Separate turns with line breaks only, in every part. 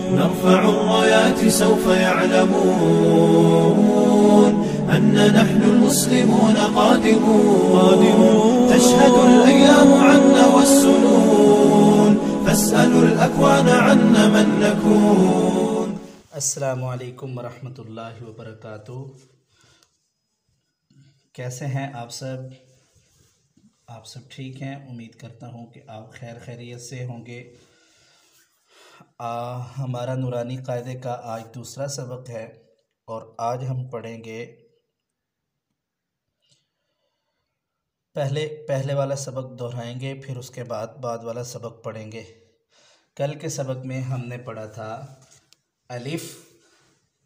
نرفع الرايات سوف يعلمون أن نحن المسلمون قادمون. تشهد الأيام عنا والسنون فاسألوا الأكوان عنا من نكون.
السلام علیکم ورحمۃ اللہ وبرکاتہ۔ کیسے ہیں آپ سب؟ آپ سب ٹھیک ہیں؟ امید کرتا ہوں کہ آپ خیر خیریت سے ہوں گے۔ ہمارا نورانی قاعدے کا آج دوسرا سبق ہے اور آج ہم پڑھیں گے پہلے والا سبق دہرائیں گے، پھر اس کے بعد والا سبق پڑھیں گے۔ کل کے سبق میں ہم نے پڑھا تھا الف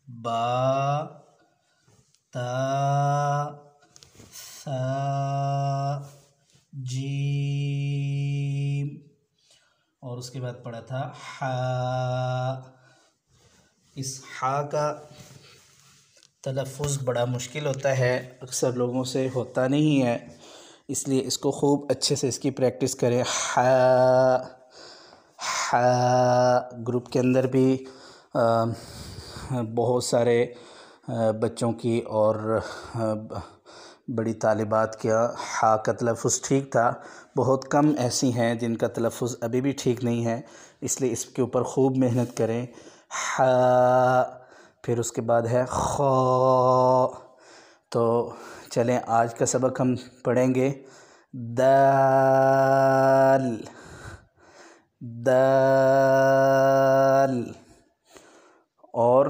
با تا ثا جیم اور اس کے بعد پڑھا تھا حا۔ اس حا کا تلفظ بڑا مشکل ہوتا ہے، اکثر لوگوں سے ہوتا نہیں ہے، اس لیے اس کو خوب اچھے سے اس کی پریکٹس کریں۔ حا حا گروپ کے اندر بھی بہت سارے بچوں کی اور بڑی طالبات کا حا کا تلفظ ٹھیک تھا، بہت کم ایسی ہیں جن کا تلفظ ابھی بھی ٹھیک نہیں ہے، اس لیے اس کے اوپر خوب محنت کریں۔ حا، پھر اس کے بعد ہے خا۔ تو چلیں آج کا سبق ہم پڑھیں گے دال دال، اور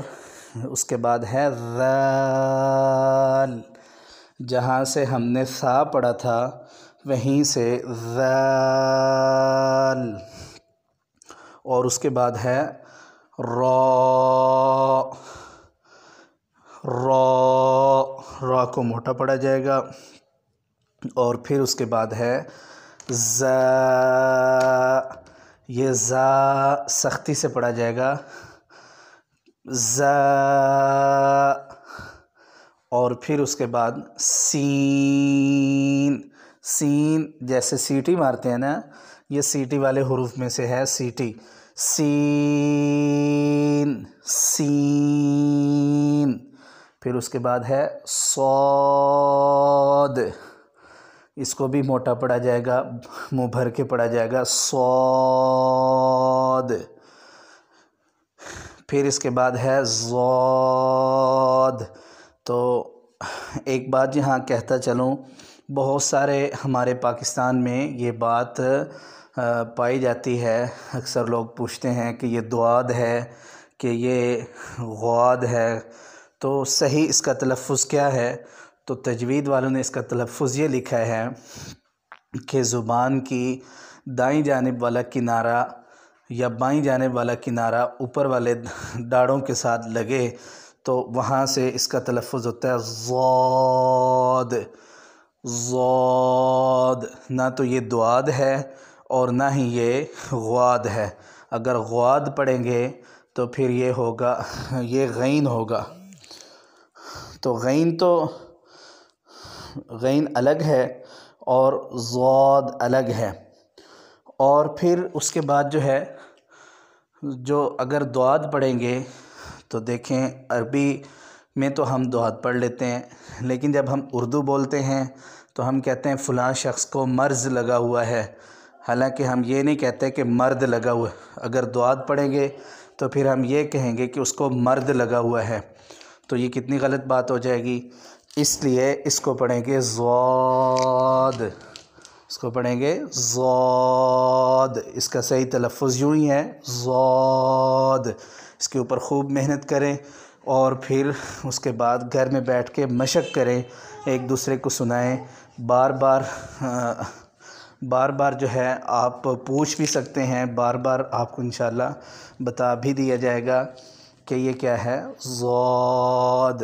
اس کے بعد ہے ذال، جہاں سے ہم نے ثا پڑھا تھا وہیں سے ذال، اور اس کے بعد ہے را را را کو موٹا پڑھا جائے گا، اور پھر اس کے بعد ہے زا، یہ زا سختی سے پڑھا جائے گا زا، اور پھر اس کے بعد سین، سین جیسے سیٹی مارتے ہیں نا، یہ سیٹی والے حروف میں سے ہے سیٹی، سین سین، پھر اس کے بعد ہے صاد، اس کو بھی موٹا پڑھا جائے گا، منہ بھر کے پڑھا جائے گا صاد، پھر اس کے بعد ہے ضاد۔ تو ایک بات یہاں کہتا چلوں، بہت سارے ہمارے پاکستان میں یہ بات پائی جاتی ہے، اکثر لوگ پوچھتے ہیں کہ یہ دواد ہے کہ یہ غواد ہے، تو صحیح اس کا تلفظ کیا ہے؟ تو تجوید والوں نے اس کا تلفظ یہ لکھا ہے کہ زبان کی دائیں جانب والا کنارہ یا بائیں جانب والا کنارہ اوپر والے داڑھوں کے ساتھ لگے تو وہاں سے اس کا تلفظ ہوتا ہے ضاد، ضاد، نہ تو یہ دواد ہے اور نہ ہی یہ غواد ہے۔ اگر غواد پڑھیں گے تو پھر یہ ہوگا، یہ غین ہوگا، تو غین الگ ہے اور ضاد الگ ہے، اور پھر اس کے بعد جو ہے جو اگر دواد پڑھیں گے تو دیکھیں عربی میں تو ہم دواد پڑھ لیتے ہیں، لیکن جب ہم اردو بولتے ہیں تو ہم کہتے ہیں فلاں شخص کو مرض لگا ہوا ہے، حالانکہ ہم یہ نہیں کہتے کہ مرد لگا ہوا ہے۔ اگر دواد پڑھیں گے تو پھر ہم یہ کہیں گے کہ اس کو مرد لگا ہوا ہے، تو یہ کتنی غلط بات ہو جائے گی، اس لیے اس کو پڑھیں گے ضاد، اس کو پڑھیں گے ضاد، اس کا صحیح تلفظ یوں ہی ہے ضاد۔ اس کے اوپر خوب محنت کریں اور پھر اس کے بعد گھر میں بیٹھ کے مشق کریں، ایک دوسرے کو سنائیں، بار بار جو ہے آپ پوچھ بھی سکتے ہیں، بار بار آپ کو انشاءاللہ بتا بھی دیا جائے گا کہ یہ کیا ہے ضاد۔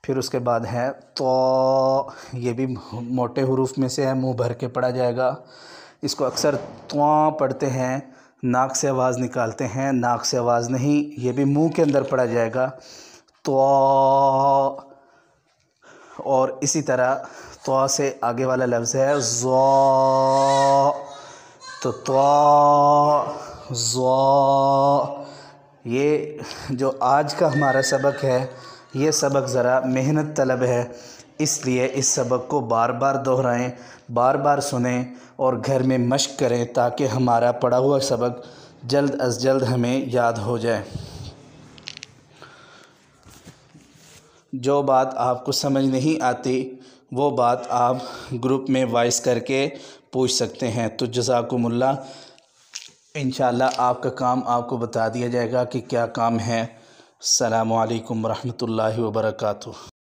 پھر اس کے بعد ہے طا، یہ بھی موٹے حروف میں سے ہے، منہ بھر کے پڑھا جائے گا، اس کو اکثر طا پڑھتے ہیں، ناک سے آواز نکالتے ہیں، ناک سے آواز نہیں، یہ بھی منہ کے اندر پڑھا جائے گا طا، اور اسی طرح طا سے آگے والا لفظ ہے ضا، تو طا ضا، یہ جو آج کا ہمارا سبق ہے یہ سبق ذرا محنت طلب ہے، اس لیے اس سبق کو بار بار دہرائیں، بار بار سنیں اور گھر میں مشق کریں تاکہ ہمارا پڑھا ہوا سبق جلد از جلد ہمیں یاد ہو جائے۔ جو بات آپ کو سمجھ نہیں آتی وہ بات آپ گروپ میں وائس کر کے پوچھ سکتے ہیں۔ تو جزاکم اللہ، انشاءاللہ آپ کا کام آپ کو بتا دیا جائے گا کہ کیا کام ہے۔ السلام علیکم ورحمۃ اللہ وبرکاتہ۔